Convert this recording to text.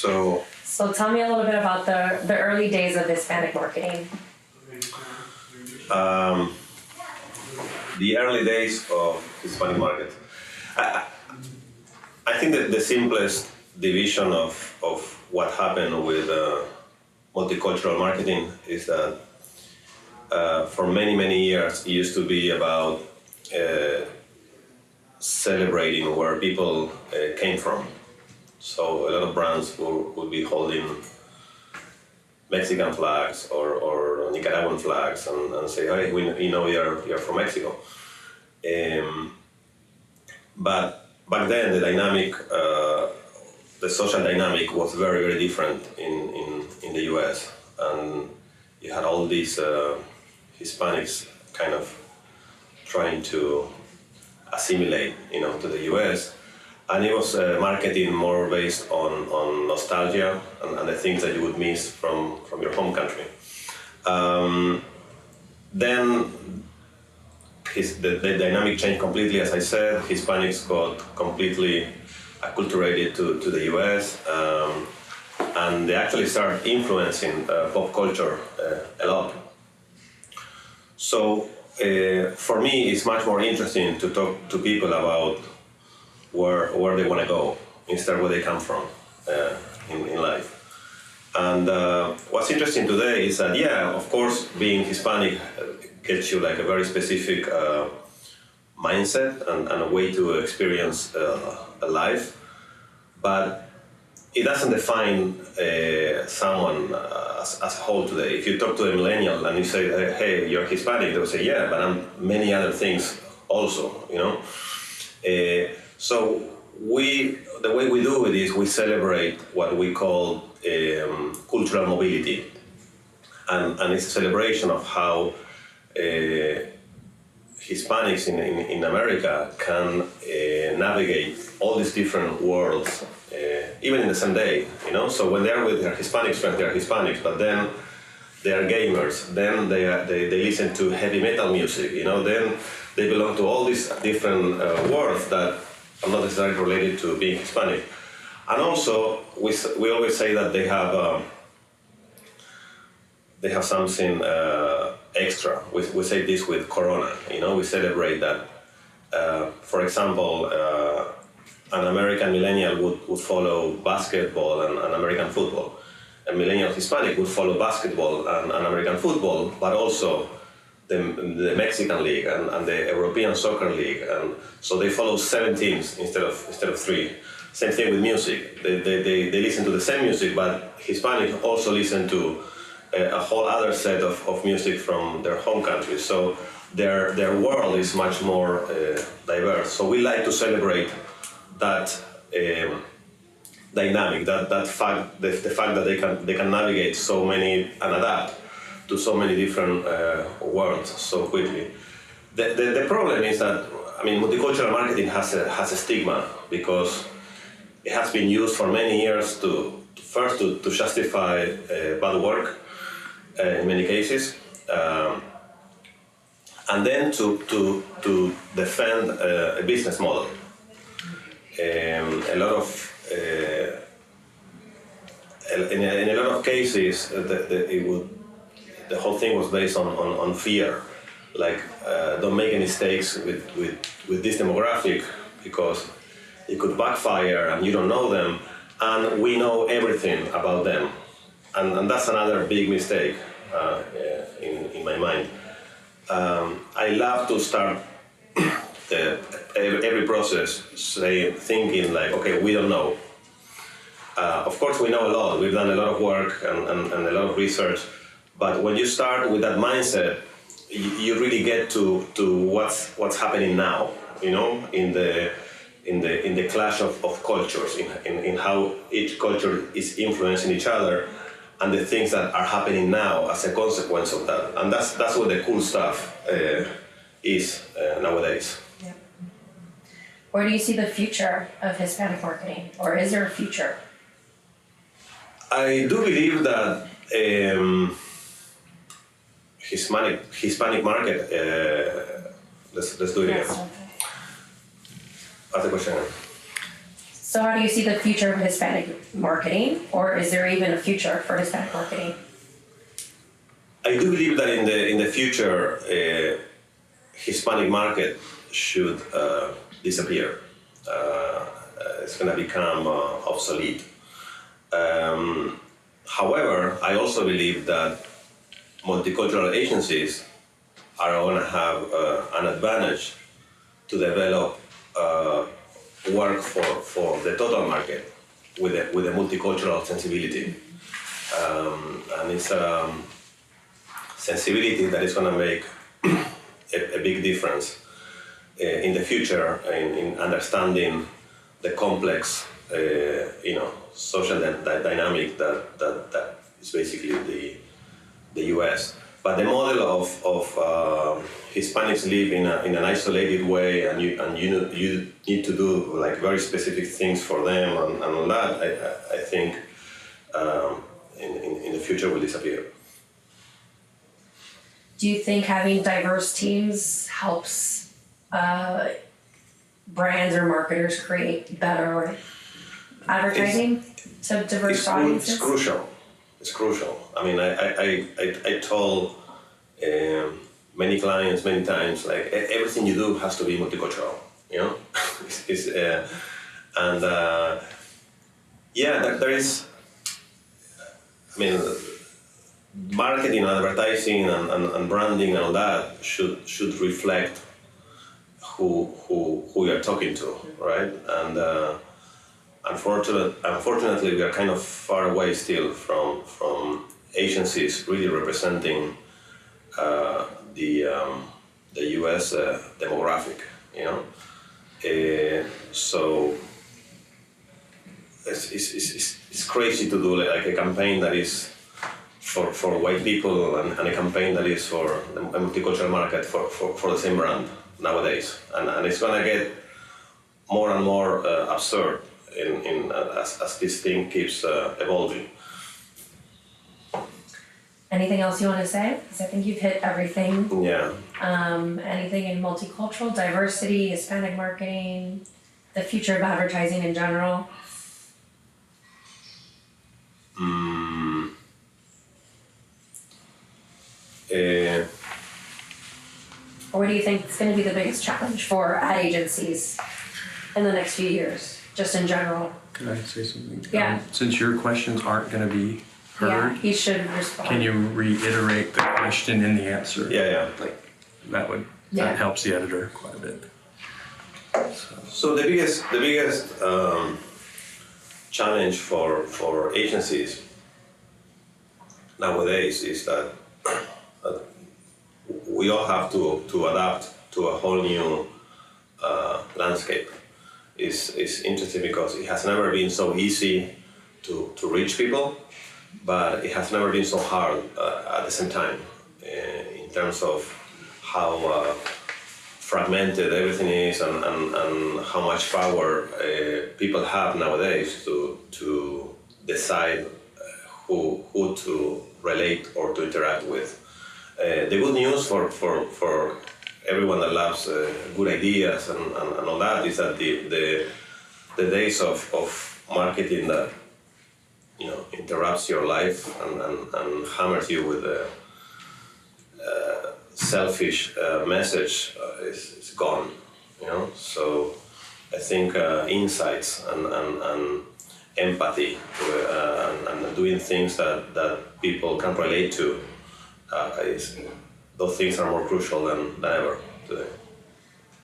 So tell me a little bit about the early days of Hispanic marketing. The early days of Hispanic market. I think that the simplest division of what happened with multicultural marketing is that for many, many years it used to be about celebrating where people came from. So a lot of brands would be holding Mexican flags or Nicaraguan flags and say, hey, we know you're from Mexico. But back then the dynamic, the social dynamic was very, very different in the US. And you had all these Hispanics kind of trying to assimilate, to the US. And it was marketing more based on nostalgia and the things that you would miss from your home country. Then the dynamic changed completely, as I said. Hispanics got completely acculturated to the US, and they actually started influencing pop culture a lot. So for me, it's much more interesting to talk to people about where they want to go instead of where they come from in life. And what's interesting today is that, yeah, of course, being Hispanic gets you like a very specific mindset and a way to experience a life, but it doesn't define someone as a whole today. If you talk to a millennial and you say, hey, you're Hispanic, they'll say, yeah, but I'm many other things also, So the way we do it is we celebrate what we call cultural mobility, and it's a celebration of how Hispanics in America can navigate all these different worlds, even in the same day, So when they're with their Hispanic friends, they're Hispanics, but then they are gamers, then they listen to heavy metal music, then they belong to all these different worlds that are not necessarily related to being Hispanic. And also, we always say that they have something extra. We say this with Corona, we celebrate that. For example, an American millennial would follow basketball and American football. A millennial Hispanic would follow basketball and American football, but also the Mexican league and the European soccer league, and so they follow 7 teams instead of 3. Same thing with music. They listen to the same music, but Hispanic also listen to a whole other set of music from their home country. So their world is much more diverse. So we like to celebrate that dynamic, that fact, the fact that they can navigate so many and adapt to so many different worlds so quickly. The problem is that, multicultural marketing has a stigma because it has been used for many years to justify bad work in many cases, and then to defend a business model. In a lot of cases, the whole thing was based on fear, like don't make any mistakes with this demographic because it could backfire and you don't know them, and we know everything about them, and that's another big mistake in my mind. I love to start every process thinking like, okay, we don't know. Of course we know a lot, we've done a lot of work and a lot of research, but when you start with that mindset, you really get to what's happening now, in the clash of cultures, in how each culture is influencing each other, and the things that are happening now as a consequence of that. And that's what the cool stuff is nowadays. Yeah. Where do you see the future of Hispanic marketing, or is there a future? I do believe that Hispanic market. Let's do it again. Ask the question. So how do you see the future of Hispanic marketing, or is there even a future for Hispanic marketing? I do believe that in the future, Hispanic market should disappear. It's going to become obsolete. However, I also believe that multicultural agencies are going to have an advantage to develop work for the total market with a multicultural sensibility. And it's sensibility that is going to make a big difference in the future in understanding the complex, social dynamic that is basically the U.S. But the model of Hispanics live in an isolated way, and you need to do like very specific things for them, and all that. I think in the future will disappear. Do you think having diverse teams helps brands or marketers create better advertising to diverse audiences? It's crucial. It's crucial. I mean, I told many clients many times, like everything you do has to be multicultural. There is. I mean, marketing, advertising, and branding and all that should reflect who you're talking to, right? And unfortunately, we are kind of far away still from agencies really representing the U.S. Demographic, So it's crazy to do like a campaign that is for white people and a campaign that is for a multicultural market for the same brand nowadays, and it's gonna get more and more absurd as this thing keeps evolving. Anything else you want to say? Because I think you've hit everything. Yeah. Anything in multicultural, diversity, Hispanic marketing, the future of advertising in general? Or what do you think is going to be the biggest challenge for ad agencies in the next few years, just in general? Can I say something? Yeah. Since your questions aren't going to be heard, Yeah, he should respond. can you reiterate the question and the answer? Yeah. Like that helps the editor quite a bit. So the biggest challenge for agencies nowadays is that we all have to adapt to a whole new landscape. It's interesting because it has never been so easy to reach people, but it has never been so hard at the same time in terms of how fragmented everything is and how much power people have nowadays to decide who to relate or to interact with. The good news for everyone that loves good ideas and all that is that the days of marketing that interrupts your life and hammers you with a selfish message is gone. So I think insights and empathy and doing things that people can relate to. Those things are more crucial than ever today.